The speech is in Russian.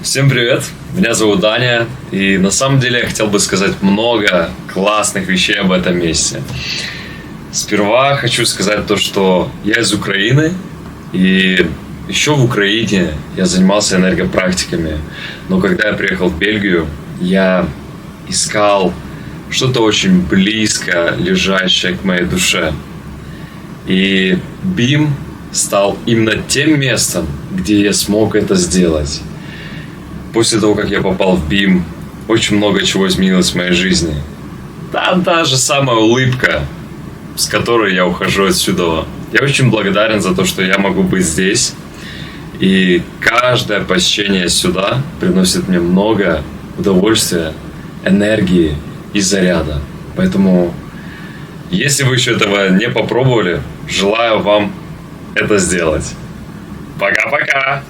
Всем привет, меня зовут Даня, и на самом деле я хотел бы сказать много классных вещей об этом месте. Сперва хочу сказать то, что я из Украины, и еще в Украине я занимался энергопрактиками, но когда я приехал в Бельгию, я искал что-то очень близко лежащее к моей душе. И BIM стал именно тем местом, где я смог это сделать. После того, как я попал в BIM, очень много чего изменилось в моей жизни. Да, та же самая улыбка, с которой я ухожу отсюда. Я очень благодарен за то, что я могу быть здесь. И каждое посещение сюда приносит мне много удовольствия, энергии и заряда. Поэтому, если вы еще этого не попробовали, желаю вам это сделать. Пока-пока!